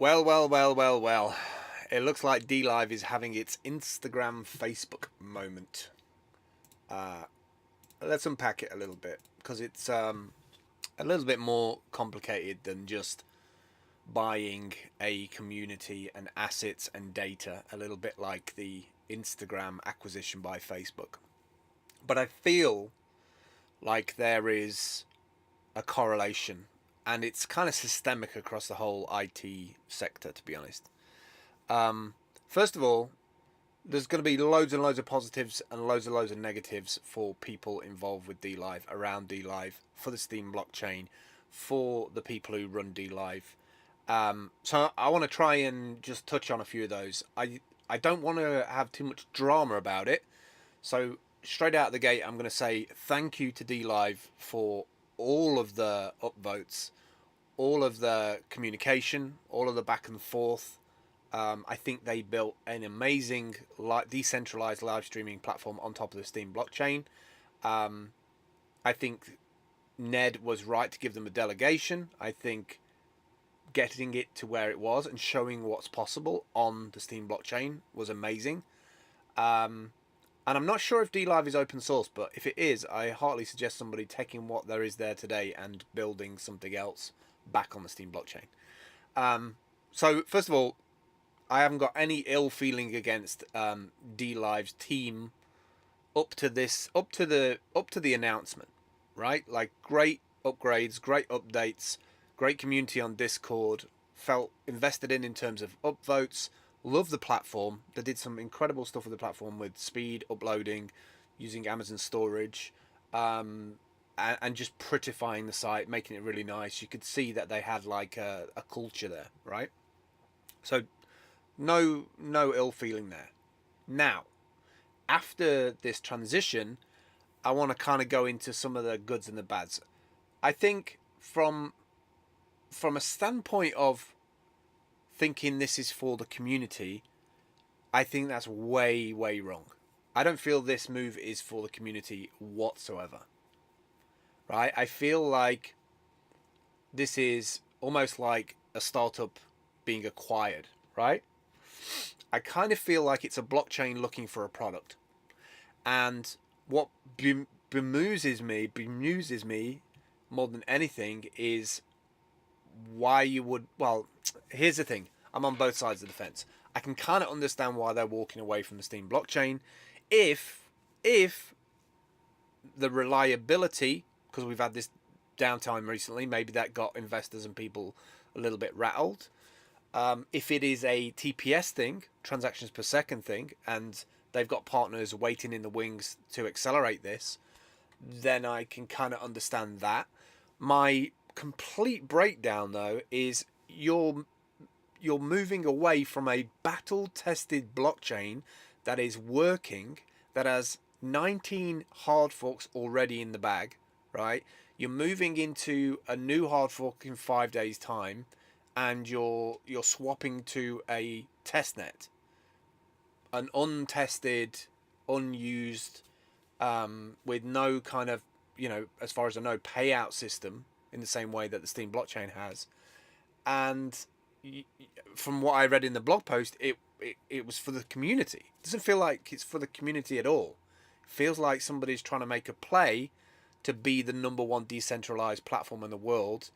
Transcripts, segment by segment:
Well. It looks like dlive is having its Instagram Facebook moment. Uh, let's unpack it a little bit because it's a little bit more complicated than just buying a community and assets and data, a little bit like the Instagram acquisition by Facebook. But I feel like there is a correlation, and it's kind of systemic across the whole IT sector, to be honest. Um, First of all, there's going to be loads and loads of positives and loads of negatives for people involved with dlive, around dlive, for the Steem blockchain, for the people who run dlive. So I want to try and just touch on a few of those. I don't want to have too much drama about it. So straight out of the gate, I'm going to say thank you to dlive for all of the upvotes, all of the communication, all of the back and forth. I think they built an amazing decentralized live streaming platform on top of the Steem blockchain. I think Ned was right to give them a delegation. I think getting it to where it was and showing what's possible on the Steem blockchain was amazing. And I'm not sure if dlive is open source, but if it is, I heartily suggest somebody taking what there is there today and building something else back on the Steem blockchain. So first of all, I haven't got any ill feeling against dlive's team up to the announcement, right? Like, great upgrades, great updates, great community on Discord. Felt invested in terms of upvotes. Love the platform. They did some incredible stuff with the platform with speed, uploading, using Amazon storage, and just prettifying the site, making it really nice. You could see that they had like a culture there, right? So no ill feeling there. Now, after this transition, I want to kind of go into some of the goods and the bads. I think from a standpoint of thinking this is for the community, I think that's way wrong. I don't feel this move is for the community whatsoever. Right? I feel like this is almost like a startup being acquired, right? I kind of feel like it's a blockchain looking for a product. And what bemuses me more than anything is why you would. Well, here's the thing. I'm on both sides of the fence. I can kind of understand why they're walking away from the Steem blockchain if the reliability, because we've had this downtime recently, maybe that got investors and people a little bit rattled. If it is a TPS thing, transactions per second thing, and they've got partners waiting in the wings to accelerate this, then I can kind of understand that. My complete breakdown, though, is you're moving away from a battle-tested blockchain that is working, that has 19 hard forks already in the bag, right? You're moving into a new hard fork in 5 days' time, and you're swapping to a testnet, an untested, unused, with no kind of, as far as I know, payout system in the same way that the Steem blockchain has. And from what I read in the blog post, it was for the community. It doesn't feel like it's for the community at all. It feels like somebody's trying to make a play to be the number one decentralized platform in the world,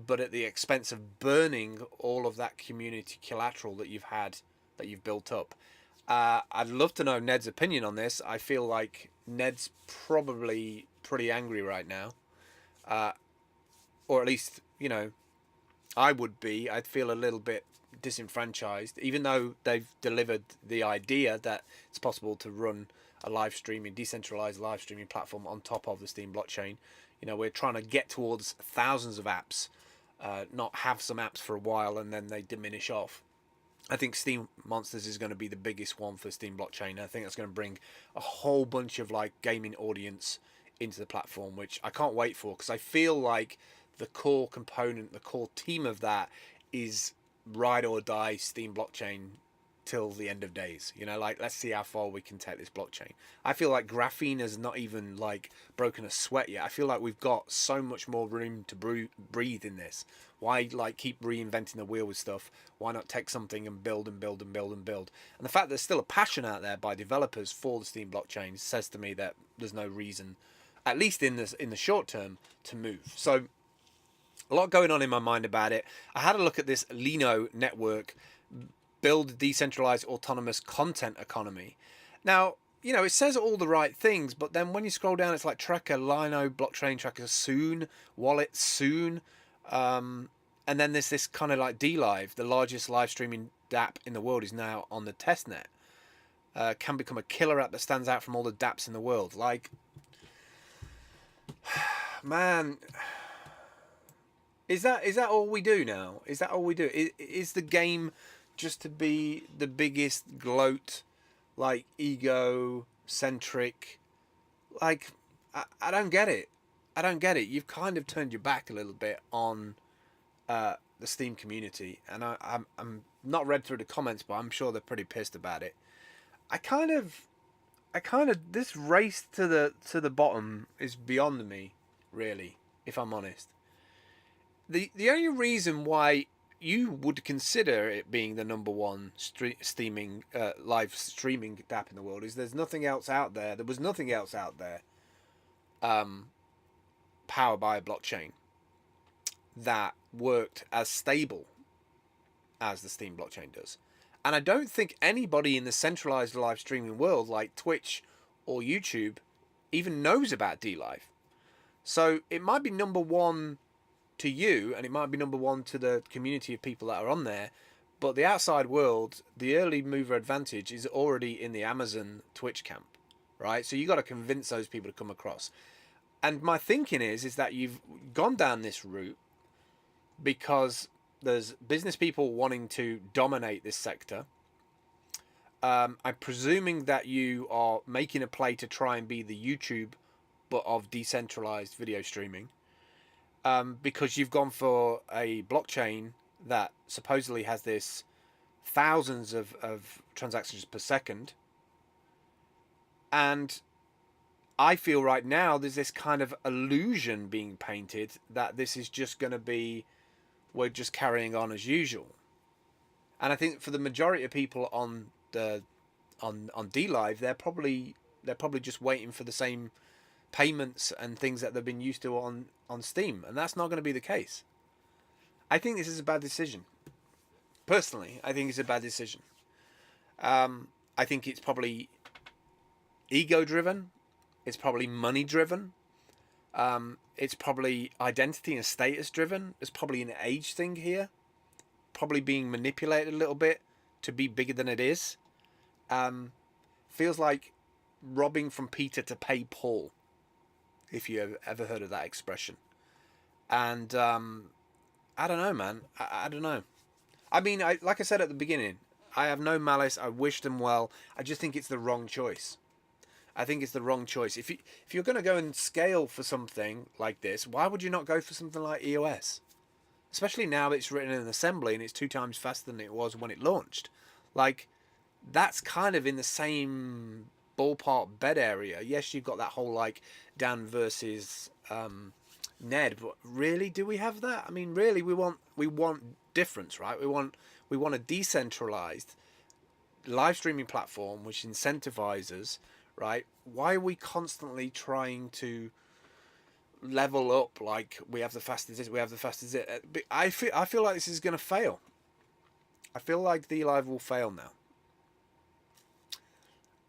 but at the expense of burning all of that community collateral that you've built up. I'd love to know Ned's opinion on this. I feel like Ned's probably pretty angry right now, or at least I would be. I'd feel a little bit disenfranchised, even though they've delivered the idea that it's possible to run a decentralized live streaming platform on top of the Steem blockchain. We're trying to get towards thousands of apps, not have some apps for a while and then they diminish off. I think Steem Monsters is going to be the biggest one for Steem blockchain. I think that's going to bring a whole bunch of like gaming audience into the platform, which I can't wait for, because I feel like the core component, the core team of that is ride or die Steem blockchain till the end of days. Like, let's see how far we can take this blockchain. I feel like Graphene has not even like broken a sweat yet. I feel like we've got so much more room to breathe in this. Why like keep reinventing the wheel with stuff? Why not take something and build and build and build and build? And the fact there's still a passion out there by developers for the Steem blockchain says to me that there's no reason, at least in the short term, to move. So a lot going on in my mind about it. I had a look at this Lino network, build decentralized autonomous content economy. Now, you know, it says all the right things, but then when you scroll down, it's like tracker, Lino, blockchain tracker soon, wallet soon. And then there's this kind of like dlive, the largest live streaming DApp in the world, is now on the testnet. Can become a killer app that stands out from all the dApps in the world. Like, man, is that all we do now? Is that all we do? Is the game just to be the biggest gloat, like ego-centric? Like, I don't get it. I don't get it. You've kind of turned your back a little bit on the Steem community, and I'm not read through the comments, but I'm sure they're pretty pissed about it. I kind of this race to the bottom is beyond me, really, if I'm honest. The only reason why you would consider it being the number one steaming live streaming app in the world is there's nothing else out there. There was nothing else out there powered by a blockchain that worked as stable as the Steem blockchain does. And I don't think anybody in the centralized live streaming world like Twitch or YouTube even knows about dlive. So it might be number one to you, and it might be number one to the community of people that are on there, but the outside world, the early mover advantage is already in the Amazon Twitch camp, right? So you got to convince those people to come across. And my thinking is that you've gone down this route because there's business people wanting to dominate this sector. I'm presuming that you are making a play to try and be the YouTube, but of decentralized video streaming, because you've gone for a blockchain that supposedly has this thousands of transactions per second. And I feel right now there's this kind of illusion being painted that this is just going to be, we're just carrying on as usual. And I think for the majority of people on dlive, they're probably just waiting for the same payments and things that they've been used to on Steem, and that's not going to be the case. I think this is a bad decision. Personally, I think it's a bad decision. I think it's probably ego driven. It's probably money driven. It's probably identity and status driven. There's probably an age thing here. Probably being manipulated a little bit to be bigger than it is. Feels like robbing from Peter to pay Paul, if you have ever heard of that expression. And I don't know, man. I don't know. I mean, like I said at the beginning, I have no malice. I wish them well. I just think it's the wrong choice. I think it's the wrong choice. If you're going to go and scale for something like this, why would you not go for something like EOS? Especially now that it's written in assembly and it's 2 times faster than it was when it launched. Like, that's kind of in the same ballpark bed area. Yes, you've got that whole like Dan versus Ned, but really, do we have that? I mean, really, we want difference, right? We want a decentralized live streaming platform which incentivizes, right? Why are we constantly trying to level up? Like, we have the fastest this, we have the fastest it. I feel like this is going to fail. I feel like dlive will fail now.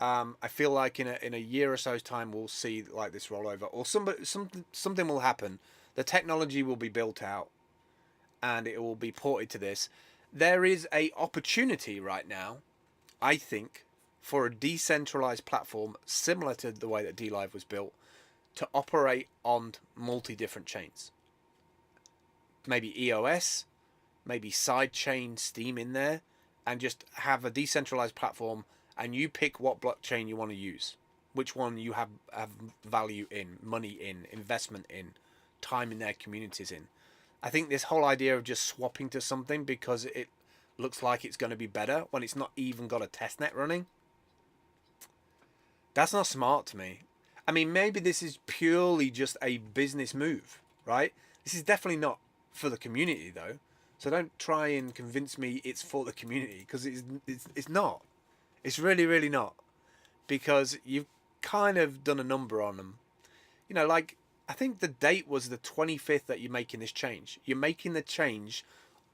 I feel like in a year or so's time we'll see like this rollover, or something will happen. The technology will be built out, and it will be ported to this. There is a opportunity right now, I think, for a decentralized platform similar to the way that dlive was built to operate on multi-different chains. Maybe EOS, maybe sidechain Steem in there, and just have a decentralized platform, and you pick what blockchain you want to use, which one you have value in, money in, investment in, time in their communities in. I think this whole idea of just swapping to something because it looks like it's going to be better when it's not even got a testnet running, that's not smart to me. I mean, maybe this is purely just a business move, right? This is definitely not for the community though. So don't try and convince me it's for the community, because it's not. It's really, really not, because you've kind of done a number on them. You know, like, I think the date was the 25th that you're making this change. You're making the change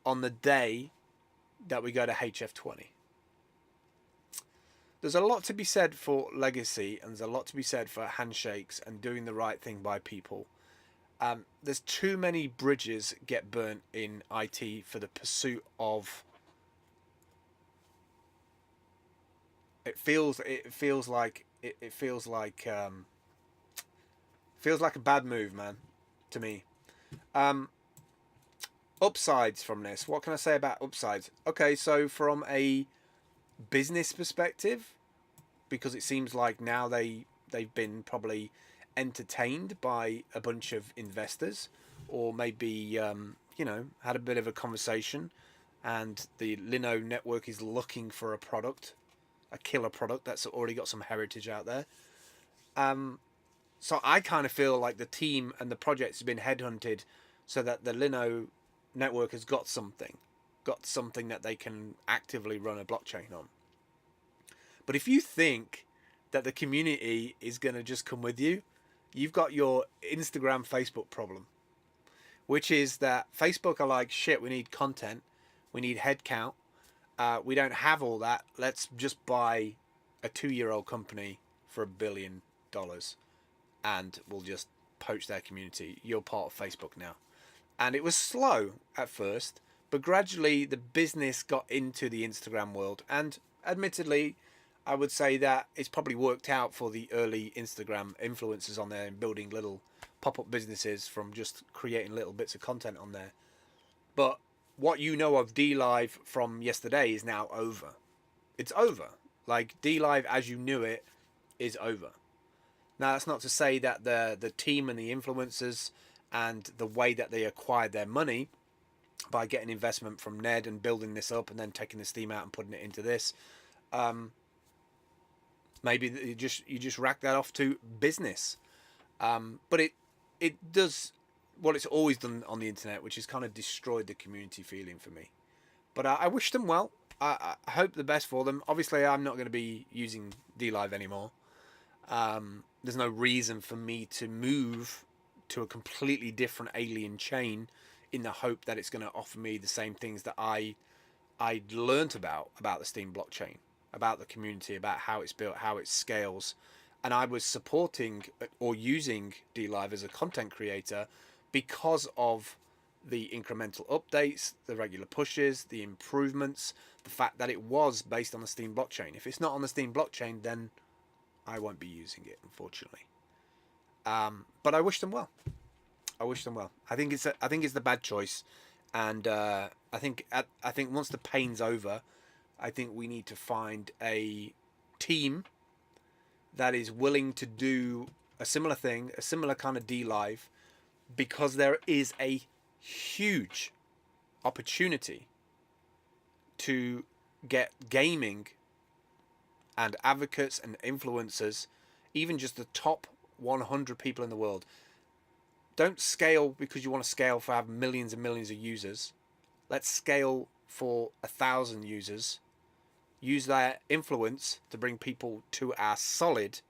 on the day that we go to HF20. There's a lot to be said for legacy, and there's a lot to be said for handshakes and doing the right thing by people. There's too many bridges get burnt in IT for the pursuit of. It feels like a bad move, man, to me. Upsides from this. What can I say about upsides? Okay, so from a business perspective, because it seems like now they've been probably entertained by a bunch of investors, or maybe had a bit of a conversation, and the Lino network is looking for a killer product that's already got some heritage out there. So I kind of feel like the team and the project has been headhunted, so that the Lino network has got something that they can actively run a blockchain on. But if you think that the community is going to just come with you, you've got your Instagram, Facebook problem, which is that Facebook are like, shit, we need content, we need headcount, we don't have all that, let's just buy a 2-year-old company for $1 billion, and we'll just poach their community. You're part of Facebook now. And it was slow at first, but gradually the business got into the Instagram world, and admittedly, I would say that it's probably worked out for the early Instagram influencers on there and building little pop-up businesses from just creating little bits of content on there. But what you know of dlive from yesterday is now over. It's over. Like, dlive as you knew it is over. Now, that's not to say that the team and the influencers and the way that they acquired their money by getting investment from Ned and building this up and then taking the steam out and putting it into this, maybe you just rack that off to business. But it does what it's always done on the internet, which is kind of destroyed the community feeling for me. But I wish them well. I hope the best for them. Obviously, I'm not going to be using dlive anymore. There's no reason for me to move to a completely different alien chain in the hope that it's going to offer me the same things that I learnt about the Steem blockchain, about the community, about how it's built, how it scales. And I was supporting or using dlive as a content creator because of the incremental updates, the regular pushes, the improvements, the fact that it was based on the Steem blockchain. If it's not on the Steem blockchain, then I won't be using it, unfortunately. But I wish them well. I wish them well. I think it's the bad choice, and I think once the pain's over, I think we need to find a team that is willing to do a similar thing, a similar kind of dlive, because there is a huge opportunity to get gaming and advocates and influencers, even just the top 100 people in the world. Don't scale because you want to scale for have millions and millions of users. Let's scale for 1,000 users. Use their influence to bring people to our solid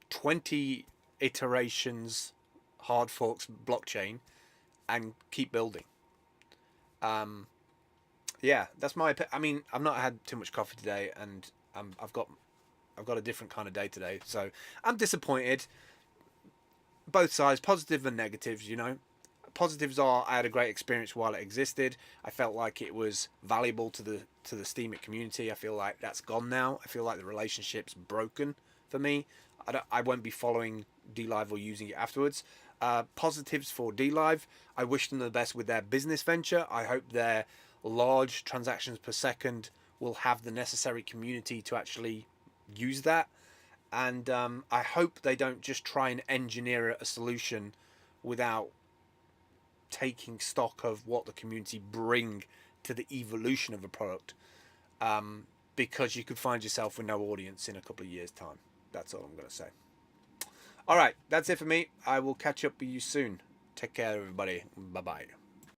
20 iterations hard forks blockchain and keep building. Yeah, that's my. I mean, I've not had too much coffee today, and I've got a different kind of day today, so I'm disappointed. Both sides, positive and negatives. You know, positives are I had a great experience while it existed. I felt like it was valuable to the Steemit community. I feel like that's gone now. I feel like the relationship's broken for me. I won't be following dlive or using it afterwards. Positives for dlive. I wish them the best with their business venture. I hope their large transactions per second will have the necessary community to actually use that. And I hope they don't just try and engineer a solution without taking stock of what the community bring to the evolution of a product. Because you could find yourself with no audience in a couple of years' time. That's all I'm going to say. All right, that's it for me. I will catch up with you soon. Take care, everybody. Bye-bye.